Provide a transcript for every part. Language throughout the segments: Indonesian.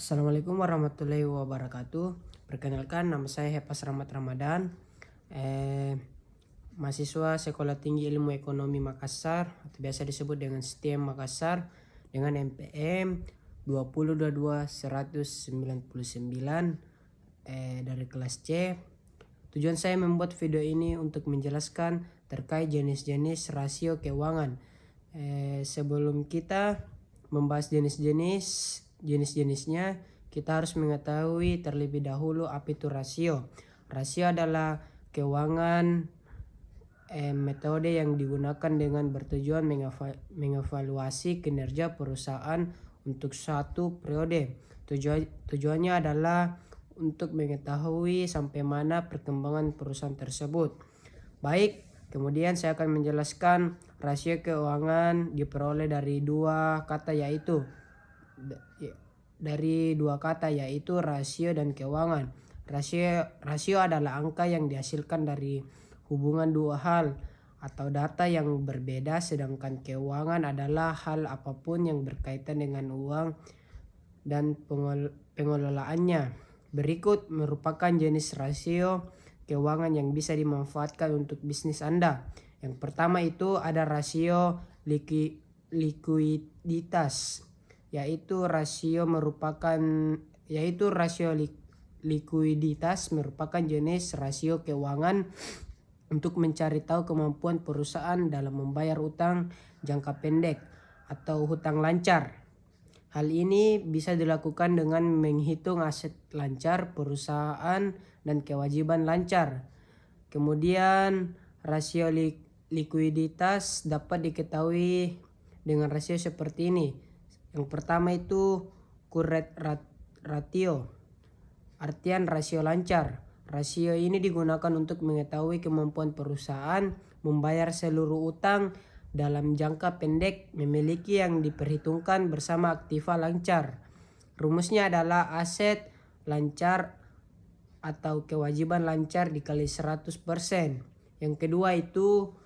Assalamualaikum warahmatullahi wabarakatuh. Perkenalkan, nama saya Hepas Rahmat Ramadan, mahasiswa Sekolah Tinggi Ilmu Ekonomi Makassar, atau biasa disebut dengan STEM Makassar, dengan NPM 2022-199 dari kelas C. Tujuan saya membuat video ini untuk menjelaskan terkait jenis-jenis rasio keuangan. Sebelum kita membahas jenis-jenisnya, kita harus mengetahui terlebih dahulu apa itu rasio. Rasio adalah keuangan metode yang digunakan dengan bertujuan mengevaluasi kinerja perusahaan untuk suatu periode. Tujuannya adalah untuk mengetahui sampai mana perkembangan perusahaan tersebut. Baik, kemudian saya akan menjelaskan rasio keuangan diperoleh dari dua kata yaitu rasio dan keuangan. Rasio adalah angka yang dihasilkan dari hubungan dua hal atau data yang berbeda, sedangkan keuangan adalah hal apapun yang berkaitan dengan uang dan pengelolaannya. Berikut merupakan jenis rasio keuangan yang bisa dimanfaatkan untuk bisnis Anda. Yang pertama itu ada rasio likuiditas, yaitu rasio likuiditas merupakan jenis rasio keuangan untuk mencari tahu kemampuan perusahaan dalam membayar utang jangka pendek atau hutang lancar. Hal ini bisa dilakukan dengan menghitung aset lancar perusahaan dan kewajiban lancar. Kemudian rasio likuiditas dapat diketahui dengan rasio seperti ini. Yang pertama itu current ratio, artian rasio lancar. Rasio ini digunakan untuk mengetahui kemampuan perusahaan membayar seluruh utang dalam jangka pendek memiliki yang diperhitungkan bersama aktiva lancar. Rumusnya adalah aset lancar atau kewajiban lancar dikali 100%. Yang kedua itu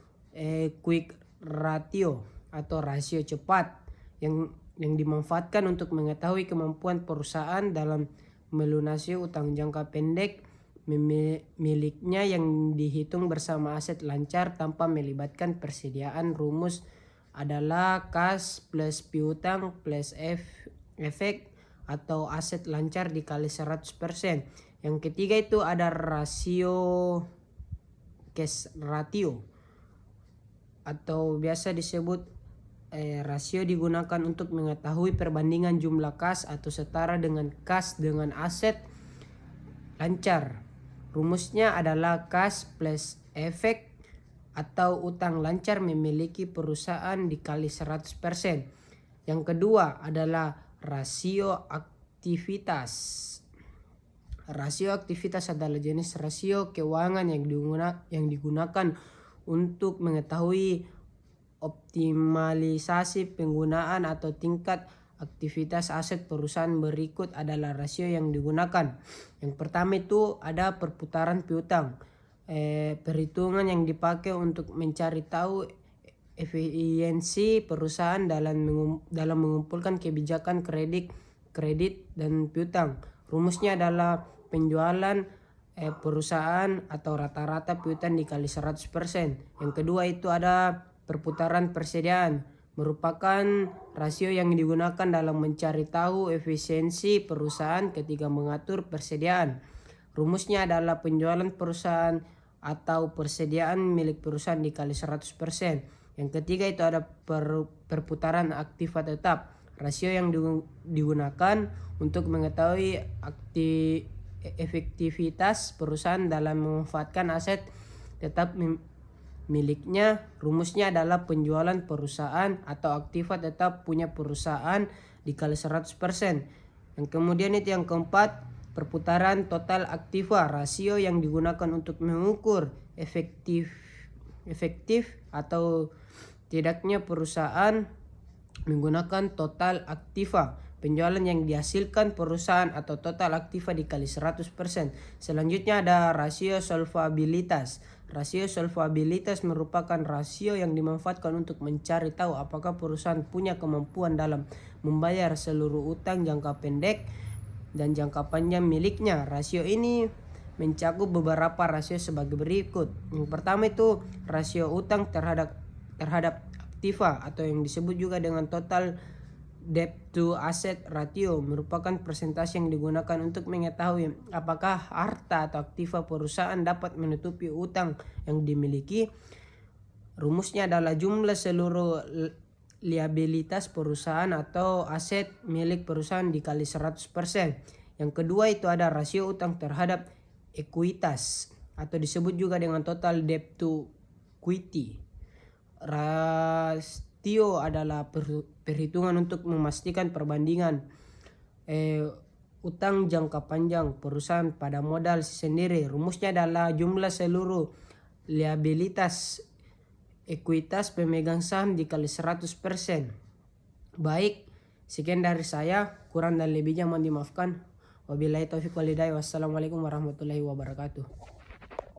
quick ratio atau rasio cepat yang dimanfaatkan untuk mengetahui kemampuan perusahaan dalam melunasi utang jangka pendek miliknya yang dihitung bersama aset lancar tanpa melibatkan persediaan. Rumus adalah kas plus piutang plus efek atau aset lancar dikali 100%. Yang ketiga itu ada rasio cash ratio atau biasa disebut rasio digunakan untuk mengetahui perbandingan jumlah kas atau setara dengan kas dengan aset lancar. Rumusnya adalah kas plus efek atau utang lancar memiliki perusahaan dikali 100%. Yang kedua adalah rasio aktivitas. Rasio aktivitas adalah jenis rasio keuangan yang digunakan untuk mengetahui optimalisasi penggunaan atau tingkat aktivitas aset perusahaan. Berikut adalah rasio yang digunakan. Yang pertama itu ada perputaran piutang. Perhitungan yang dipakai untuk mencari tahu efisiensi perusahaan dalam mengumpulkan kebijakan kredit dan piutang. Rumusnya adalah penjualan perusahaan atau rata-rata piutang dikali 100%. Yang kedua itu ada perputaran persediaan, merupakan rasio yang digunakan dalam mencari tahu efisiensi perusahaan ketika mengatur persediaan. Rumusnya adalah penjualan perusahaan atau persediaan milik perusahaan dikali 100%. Yang ketiga itu ada perputaran aktiva tetap, rasio yang digunakan untuk mengetahui efektivitas perusahaan dalam memanfaatkan aset tetap miliknya. Rumusnya adalah penjualan perusahaan atau aktiva tetap punya perusahaan dikali 100%. Yang kemudian itu yang keempat, perputaran total aktiva, rasio yang digunakan untuk mengukur efektif atau tidaknya perusahaan menggunakan total aktiva. Penjualan yang dihasilkan perusahaan atau total aktiva dikali 100%. Selanjutnya ada rasio solvabilitas. Rasio solvabilitas merupakan rasio yang dimanfaatkan untuk mencari tahu apakah perusahaan punya kemampuan dalam membayar seluruh utang jangka pendek dan jangka panjang miliknya. Rasio ini mencakup beberapa rasio sebagai berikut. Yang pertama itu rasio utang terhadap aktiva atau yang disebut juga dengan total debt to asset ratio, merupakan persentase yang digunakan untuk mengetahui apakah harta atau aktiva perusahaan dapat menutupi utang yang dimiliki. Rumusnya adalah jumlah seluruh liabilitas perusahaan atau aset milik perusahaan dikali 100%. Yang kedua itu ada rasio utang terhadap ekuitas atau disebut juga dengan total debt to equity. Rasio adalah perhitungan untuk memastikan perbandingan utang jangka panjang perusahaan pada modal sendiri. Rumusnya adalah jumlah seluruh liabilitas ekuitas pemegang saham dikali 100%. Baik, sekian dari saya, kurang dan lebihnya mohon dimaafkan. Wabillahi taufiq walhidayah. Wassalamualaikum warahmatullahi wabarakatuh.